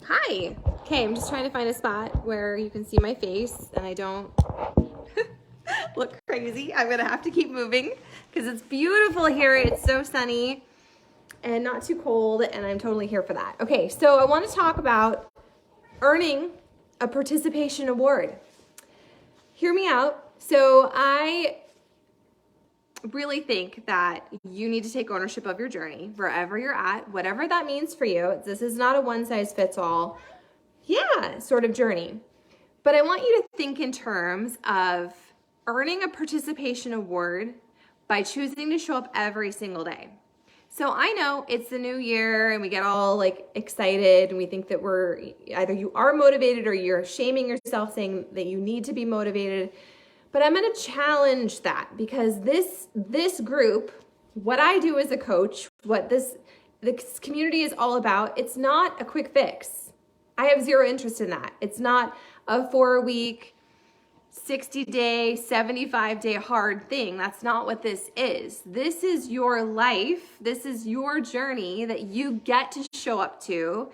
Hi. Okay, I'm just trying to find a spot where you can see my face and I don't look crazy. I'm gonna have to keep moving because it's beautiful here. It's so sunny and not too cold, and I'm totally here for that. Okay, so I want to talk about earning a participation award. Hear me out. So I really think that you need to take ownership of your journey wherever you're at, whatever that means for you. This is not a one size fits all, sort of journey. But I want you to think in terms of earning a participation award by choosing to show up every single day. So I know it's the new year and we get all like excited and we think that we're either you are motivated or you're shaming yourself saying that you need to be motivated. But I'm going to challenge that because this group, what I do as a coach, what this community is all about, it's not a quick fix. I have zero interest in that. It's not a 4-week, 60-day, 75-day hard thing. That's not what this is. This is your life. This is your journey that you get to show up to.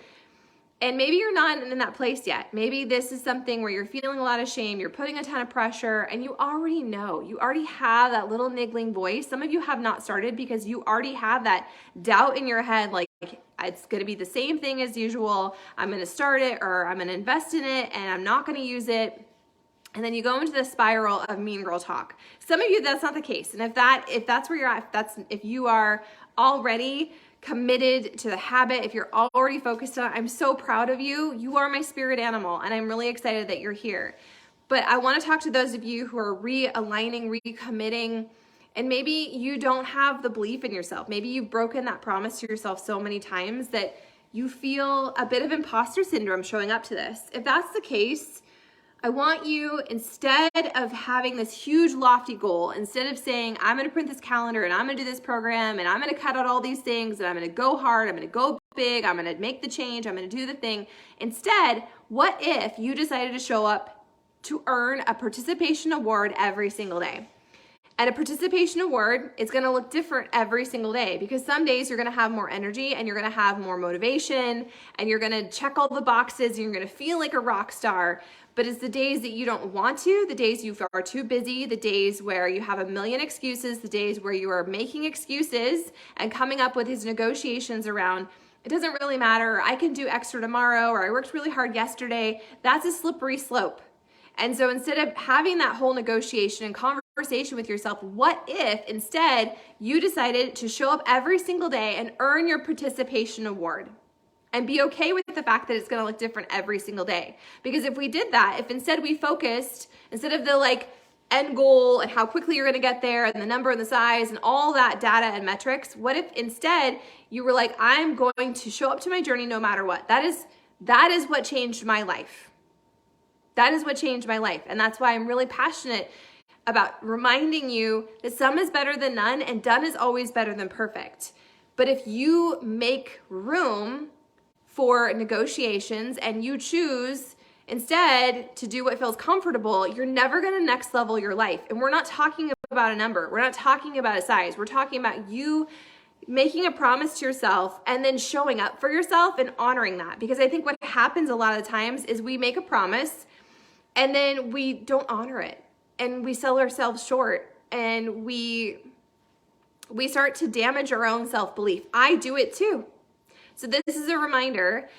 And maybe you're not in that place yet. Maybe this is something where you're feeling a lot of shame, you're putting a ton of pressure, and you already know. You already have that little niggling voice. Some of you have not started because you already have that doubt in your head, like it's going to be the same thing as usual. I'm going to start it or I'm going to invest in it and I'm not going to use it. And then you go into the spiral of mean girl talk. Some of you, that's not the case. And if that's where you're at, if you are already committed to the habit, if you're already focused on it, I'm so proud of you. You are my spirit animal, and I'm really excited that you're here. But I want to talk to those of you who are realigning, recommitting, and maybe you don't have the belief in yourself. Maybe you've broken that promise to yourself so many times that you feel a bit of imposter syndrome showing up to this. If that's the case, I want you, instead of having this huge lofty goal, instead of saying, I'm going to print this calendar and I'm going to do this program and I'm going to cut out all these things and I'm going to go hard, I'm going to go big, I'm going to make the change, I'm going to do the thing. Instead, what if you decided to show up to earn a participation award every single day? And a participation award is going to look different every single day because some days you're going to have more energy and you're going to have more motivation and you're going to check all the boxes and you're going to feel like a rock star. But it's the days that you don't want to, the days you are too busy, the days where you have a million excuses, the days where you are making excuses and coming up with these negotiations around, it doesn't really matter, I can do extra tomorrow, or I worked really hard yesterday. That's a slippery slope. And so instead of having that whole negotiation and conversation with yourself, what if instead you decided to show up every single day and earn your participation award? And be okay with the fact that it's going to look different every single day. Because if we did that, if instead we focused, instead of the end goal and how quickly you're going to get there and the number and the size and all that data and metrics, what if instead you were like, I'm going to show up to my journey no matter what? That is what changed my life. That is what changed my life. And that's why I'm really passionate about reminding you that some is better than none and done is always better than perfect. But if you make room for negotiations and you choose instead to do what feels comfortable, you're never going to next level your life. And we're not talking about a number. We're not talking about a size. We're talking about you making a promise to yourself and then showing up for yourself and honoring that. Because I think what happens a lot of the times is we make a promise and then we don't honor it and we sell ourselves short and we start to damage our own self-belief. I do it too. So this is a reminder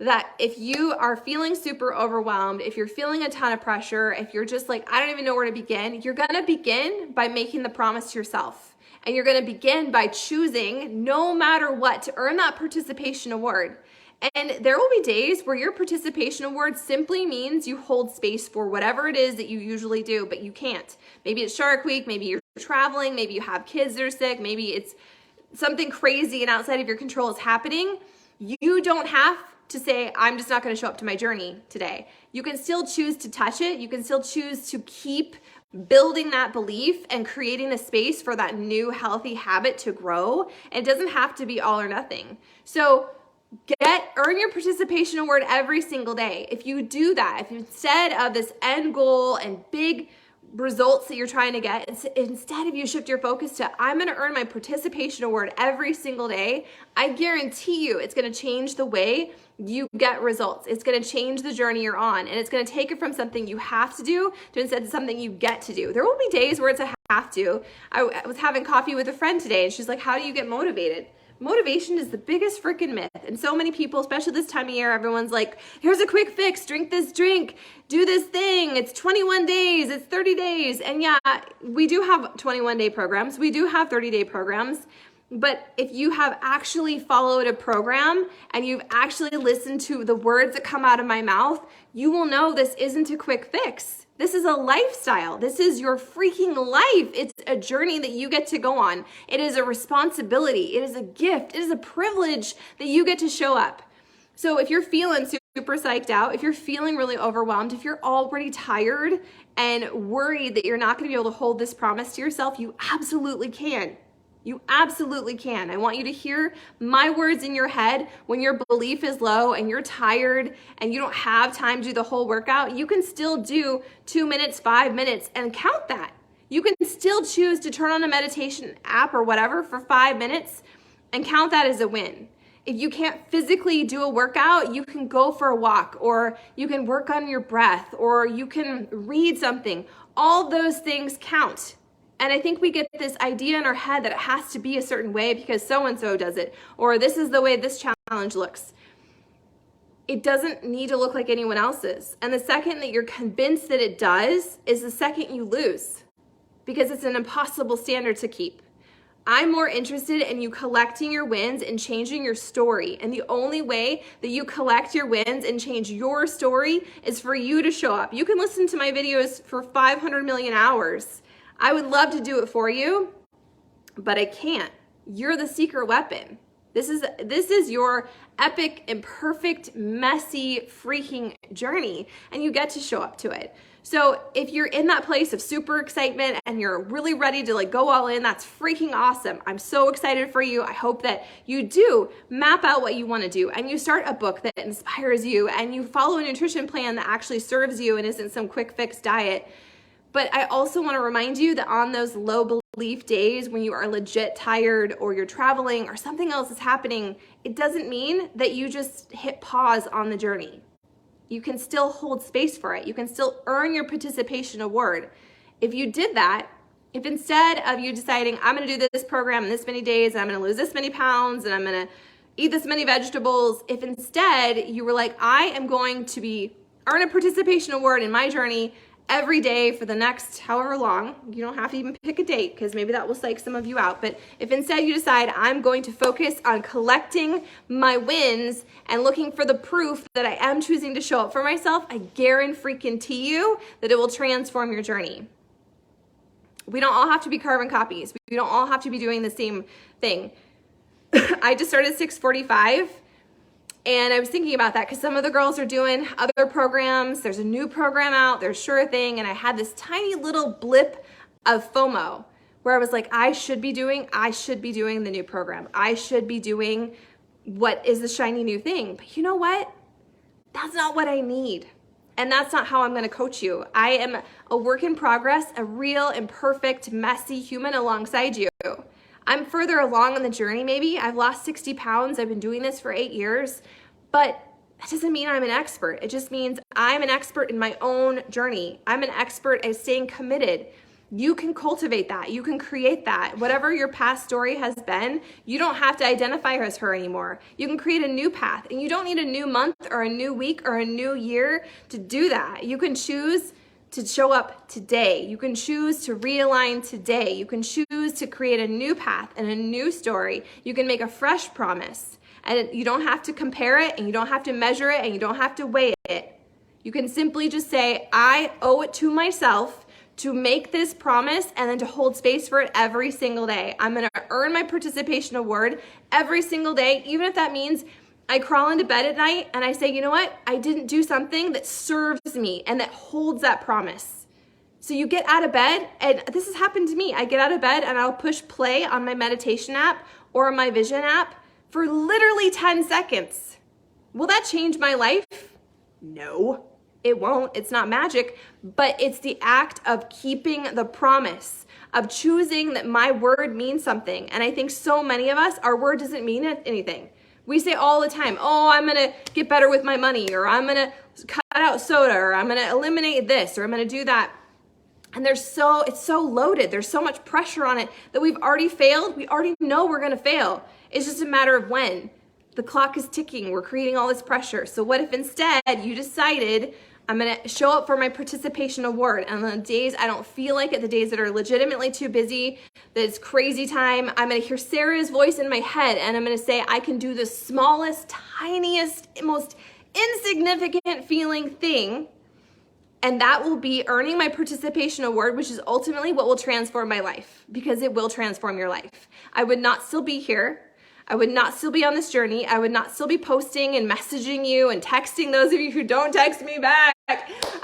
that if you are feeling super overwhelmed, if you're feeling a ton of pressure, if you're just like, I don't even know where to begin, you're going to begin by making the promise to yourself. And you're going to begin by choosing, no matter what, to earn that participation award. And there will be days where your participation award simply means you hold space for whatever it is that you usually do, but you can't. Maybe it's Shark Week, maybe you're traveling, maybe you have kids that are sick, maybe it's something crazy and outside of your control is happening. You don't have to say, I'm just not going to show up to my journey today. You can still choose to touch it. You can still choose to keep building that belief and creating the space for that new healthy habit to grow. And it doesn't have to be all or nothing. So earn your participation award every single day. If you do that, if instead of this end goal and big results that you're trying to get, instead of you shift your focus to, I'm going to earn my participation award every single day, I guarantee you it's going to change the way you get results. It's going to change the journey you're on, and it's going to take it from something you have to do to instead something you get to do. There will be days where it's a have to. I was having coffee with a friend today, and she's like, how do you get motivated? Motivation is the biggest freaking myth. And so many people, especially this time of year, everyone's like, here's a quick fix, drink this drink, do this thing. It's 21 days, it's 30 days. And yeah, we do have 21-day programs. We do have 30-day programs. But if you have actually followed a program and you've actually listened to the words that come out of my mouth, you will know this isn't a quick fix. This is a lifestyle. This is your freaking life. It's a journey that you get to go on. It is a responsibility. It is a gift. It is a privilege that you get to show up. So if you're feeling super psyched out, if you're feeling really overwhelmed, if you're already tired and worried that you're not going to be able to hold this promise to yourself, you absolutely can. You absolutely can. I want you to hear my words in your head when your belief is low and you're tired and you don't have time to do the whole workout. You can still do 2 minutes, 5 minutes, and count that. You can still choose to turn on a meditation app or whatever for 5 minutes and count that as a win. If you can't physically do a workout, you can go for a walk, or you can work on your breath, or you can read something. All those things count. And I think we get this idea in our head that it has to be a certain way because so-and-so does it, or this is the way this challenge looks. It doesn't need to look like anyone else's. And the second that you're convinced that it does is the second you lose, because it's an impossible standard to keep. I'm more interested in you collecting your wins and changing your story. And the only way that you collect your wins and change your story is for you to show up. You can listen to my videos for 500 million hours. I would love to do it for you, but I can't. You're the secret weapon. This is your epic, imperfect, messy, freaking journey, and you get to show up to it. So if you're in that place of super excitement and you're really ready to go all in, that's freaking awesome. I'm so excited for you. I hope that you do map out what you want to do and you start a book that inspires you and you follow a nutrition plan that actually serves you and isn't some quick fix diet. But I also want to remind you that on those low belief days when you are legit tired or you're traveling or something else is happening, it doesn't mean that you just hit pause on the journey. You can still hold space for it. You can still earn your participation award. If you did that, if instead of you deciding, I'm going to do this program in this many days, and I'm going to lose this many pounds, and I'm going to eat this many vegetables, if instead you were like, I am going to earn a participation award in my journey every day for the next however long, you don't have to even pick a date because maybe that will psych some of you out, but if instead you decide I'm going to focus on collecting my wins and looking for the proof that I am choosing to show up for myself, I guarantee you that it will transform your journey. We don't all have to be carbon copies. We don't all have to be doing the same thing. I just started at 6:45. And I was thinking about that because some of the girls are doing other programs. There's a new program out, there's Sure Thing. And I had this tiny little blip of FOMO where I was like, I should be doing the new program. I should be doing what is the shiny new thing. But you know what? That's not what I need. And that's not how I'm going to coach you. I am a work in progress, a real, imperfect, messy human alongside you. I'm further along on the journey maybe. I've lost 60 pounds. I've been doing this for 8 years. But that doesn't mean I'm an expert. It just means I'm an expert in my own journey. I'm an expert at staying committed. You can cultivate that. You can create that. Whatever your past story has been, you don't have to identify as her anymore. You can create a new path. And you don't need a new month or a new week or a new year to do that. You can choose to show up today. You can choose to realign today. You can choose to create a new path and a new story. You can make a fresh promise. And you don't have to compare it, and you don't have to measure it, and you don't have to weigh it. You can simply just say, I owe it to myself to make this promise and then to hold space for it every single day. I'm going to earn my participation award every single day, even if that means I crawl into bed at night and I say, you know what? I didn't do something that serves me and that holds that promise. So you get out of bed, and this has happened to me. I get out of bed and I'll push play on my meditation app or my vision app for literally 10 seconds. Will that change my life? No. It won't. It's not magic, but it's the act of keeping the promise, of choosing that my word means something. And I think so many of us, our word doesn't mean anything. We say all the time, oh, I'm going to get better with my money, or I'm going to cut out soda, or I'm going to eliminate this, or I'm going to do that. And it's so loaded. There's so much pressure on it that we've already failed. We already know we're going to fail. It's just a matter of when. The clock is ticking. We're creating all this pressure. So what if instead you decided, I'm going to show up for my participation award, and on the days I don't feel like it, the days that are legitimately too busy, that it's crazy time, I'm going to hear Sarah's voice in my head, and I'm going to say, I can do the smallest, tiniest, most insignificant feeling thing, and that will be earning my participation award, which is ultimately what will transform my life, because it will transform your life. I would not still be here. I would not still be on this journey. I would not still be posting and messaging you and texting those of you who don't text me back.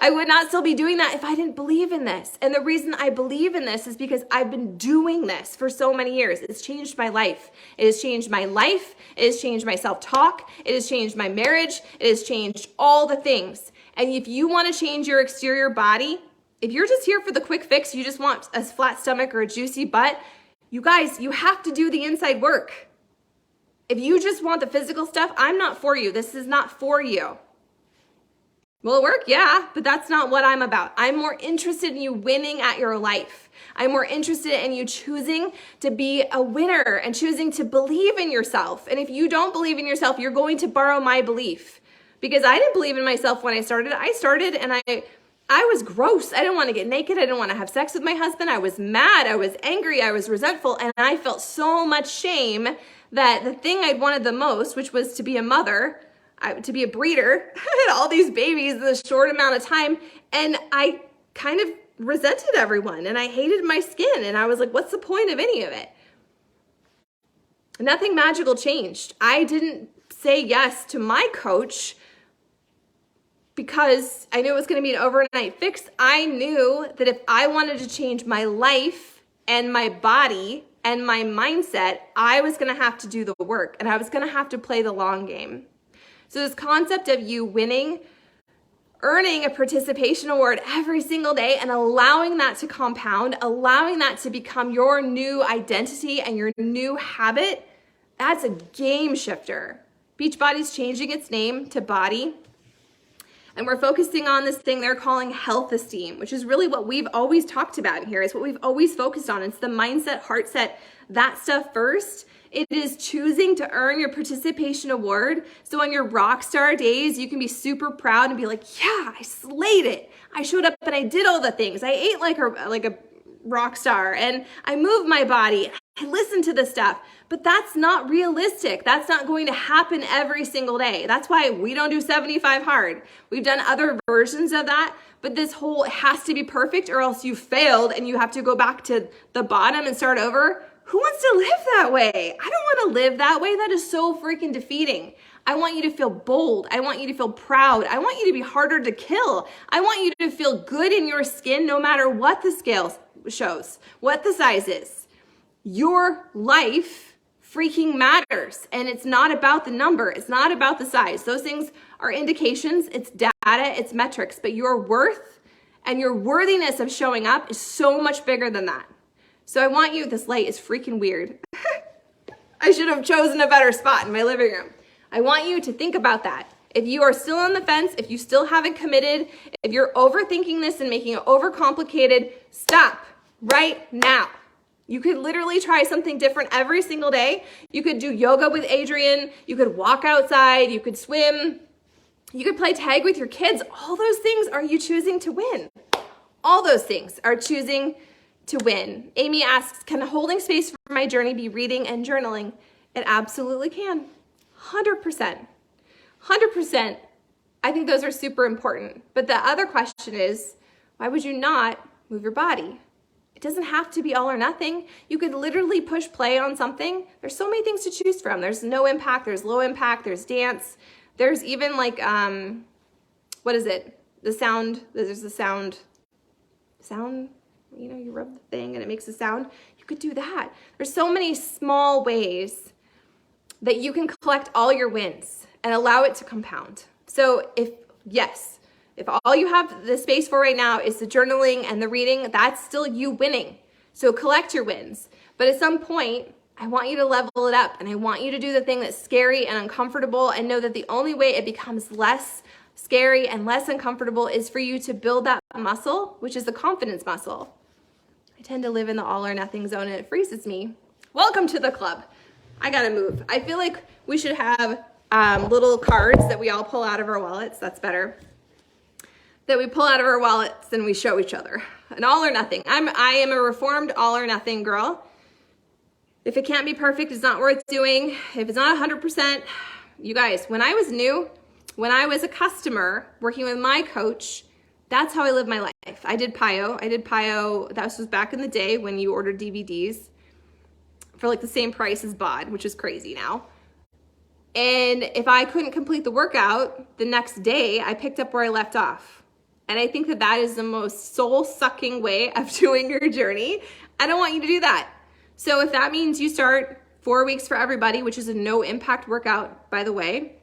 I would not still be doing that if I didn't believe in this. And the reason I believe in this is because I've been doing this for so many years. It's changed my life. It has changed my life. It has changed my self-talk. It has changed my marriage. It has changed all the things. And if you want to change your exterior body, if you're just here for the quick fix, you just want a flat stomach or a juicy butt, you guys, you have to do the inside work. If you just want the physical stuff, I'm not for you. This is not for you. Will it work? Yeah, but that's not what I'm about. I'm more interested in you winning at your life. I'm more interested in you choosing to be a winner and choosing to believe in yourself. And if you don't believe in yourself, you're going to borrow my belief. Because I didn't believe in myself when I started. I started and I was gross. I didn't want to get naked. I didn't want to have sex with my husband. I was mad. I was angry. I was resentful. And I felt so much shame that the thing I'd wanted the most, which was to be a mother, to be a breeder, I had all these babies in a short amount of time. And I kind of resented everyone and I hated my skin. And I was like, what's the point of any of it? Nothing magical changed. I didn't say yes to my coach because I knew it was going to be an overnight fix. I knew that if I wanted to change my life and my body and my mindset, I was going to have to do the work and I was going to have to play the long game. So this concept of you winning, earning a participation award every single day and allowing that to compound, allowing that to become your new identity and your new habit, that's a game shifter. Beachbody's changing its name to Body. And we're focusing on this thing they're calling health esteem, which is really what we've always talked about here. It's what we've always focused on. It's the mindset, heart set, that stuff first. It is choosing to earn your participation award. So on your rock star days, you can be super proud and be like, yeah, I slayed it. I showed up and I did all the things. I ate like a rock star and I moved my body. I listened to the stuff, but that's not realistic. That's not going to happen every single day. That's why we don't do 75 hard. We've done other versions of that, but this whole has to be perfect or else you failed and you have to go back to the bottom and start over. Who wants to live that way? I don't want to live that way. That is so freaking defeating. I want you to feel bold. I want you to feel proud. I want you to be harder to kill. I want you to feel good in your skin no matter what the scale shows, what the size is. Your life freaking matters. And it's not about the number. It's not about the size. Those things are indications. It's data. It's metrics. But your worth and your worthiness of showing up is so much bigger than that. So I want you, this light is freaking weird. I should have chosen a better spot in my living room. I want you to think about that. If you are still on the fence, if you still haven't committed, if you're overthinking this and making it overcomplicated, stop right now. You could literally try something different every single day. You could do yoga with Adriene. You could walk outside. You could swim. You could play tag with your kids. All those things are you choosing to win. All those things are choosing to win. Amy asks, can holding space for my journey be reading and journaling? It absolutely can. 100%. 100%. I think those are super important. But the other question is, why would you not move your body? It doesn't have to be all or nothing. You could literally push play on something. There's so many things to choose from. There's no impact, there's low impact, there's dance. There's even like, what is it? The sound, there's the sound, you know, you rub the thing and it makes a sound. You could do that. There's so many small ways that you can collect all your wins and allow it to compound. So yes, If all you have the space for right now is the journaling and the reading, that's still you winning. So collect your wins. But at some point, I want you to level it up, and I want you to do the thing that's scary and uncomfortable, and know that the only way it becomes less scary and less uncomfortable is for you to build that muscle, which is the confidence muscle. I tend to live in the all or nothing zone, and it freezes me. Welcome to the club. I gotta move. I feel like we should have little cards that we all pull out of our wallets. That's better. That we pull out of our wallets and we show each other. An all or nothing. I am a reformed all or nothing girl. If it can't be perfect, it's not worth doing. If it's not 100%, you guys, when I was new, when I was a customer working with my coach, that's how I lived my life. I did PIO. That was back in the day when you ordered DVDs for like the same price as BOD, which is crazy now. And if I couldn't complete the workout the next day, I picked up where I left off. And I think that that is the most soul-sucking way of doing your journey. I don't want you to do that. So if that means you start 4 weeks for everybody, which is a no impact workout, by the way,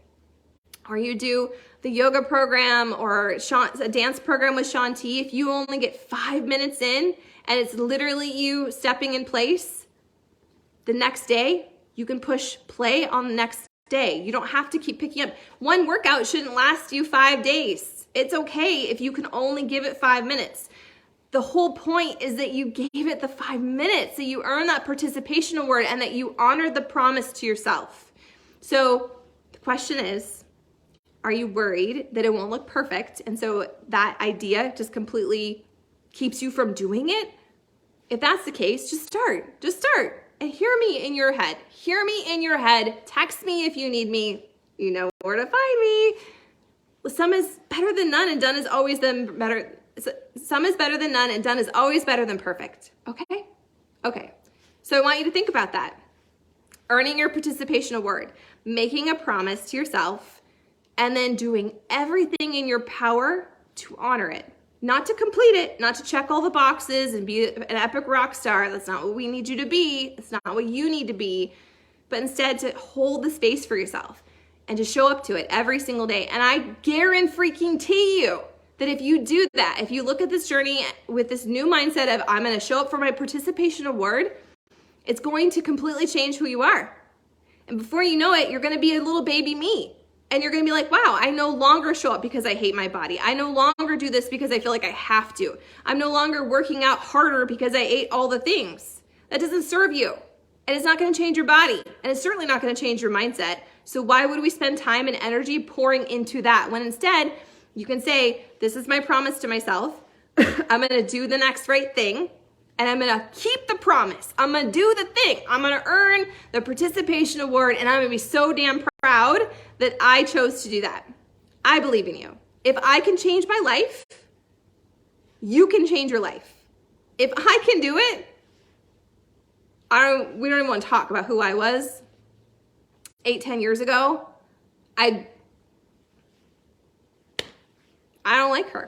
or you do the yoga program or a dance program with Shanti, if you only get 5 minutes in and it's literally you stepping in place, the next day you can push play on the next day. You don't have to keep picking up. One workout shouldn't last you 5 days. It's okay if you can only give it 5 minutes. The whole point is that you gave it the 5 minutes, that you earn that participation award, and that you honor the promise to yourself. So the question is, are you worried that it won't look perfect? And so that idea just completely keeps you from doing it? If that's the case, just start. Just start. And hear me in your head. Hear me in your head. Text me if you need me. You know where to find me. Some is better than none, and done is always better. Some is better than none, and done is always better than perfect. Okay? Okay. So I want you to think about that. Earning your participation award, making a promise to yourself, and then doing everything in your power to honor it. Not to complete it, not to check all the boxes and be an epic rock star. That's not what we need you to be. It's not what you need to be. But instead to hold the space for yourself and to show up to it every single day. And I guarantee you that if you do that, if you look at this journey with this new mindset of I'm going to show up for my participation award, it's going to completely change who you are. And before you know it, you're going to be a little baby me. And you're going to be like, wow, I no longer show up because I hate my body. I no longer do this because I feel like I have to. I'm no longer working out harder because I ate all the things. That doesn't serve you. And it's not going to change your body. And it's certainly not going to change your mindset. So why would we spend time and energy pouring into that when instead you can say, this is my promise to myself. I'm going to do the next right thing. And I'm going to keep the promise. I'm going to do the thing. I'm going to earn the participation award. And I'm going to be so damn proud that I chose to do that. I believe in you. If I can change my life, you can change your life. If I can do it, we don't even want to talk about who I was 8-10 years ago. I don't like her.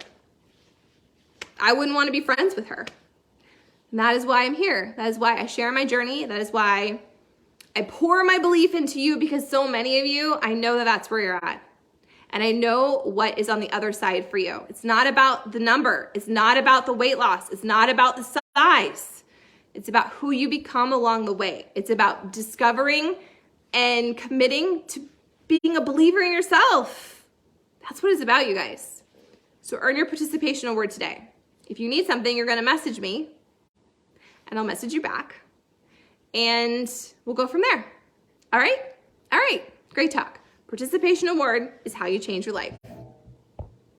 I wouldn't want to be friends with her. And that is why I'm here. That is why I share my journey. That is why I pour my belief into you, because so many of you, I know that that's where you're at. And I know what is on the other side for you. It's not about the number. It's not about the weight loss. It's not about the size. It's about who you become along the way. It's about discovering and committing to being a believer in yourself. That's what it's about, you guys. So earn your participation award today. If you need something, you're going to message me, and I'll message you back, and we'll go from there. All right? All right. Great talk. Participation award is how you change your life.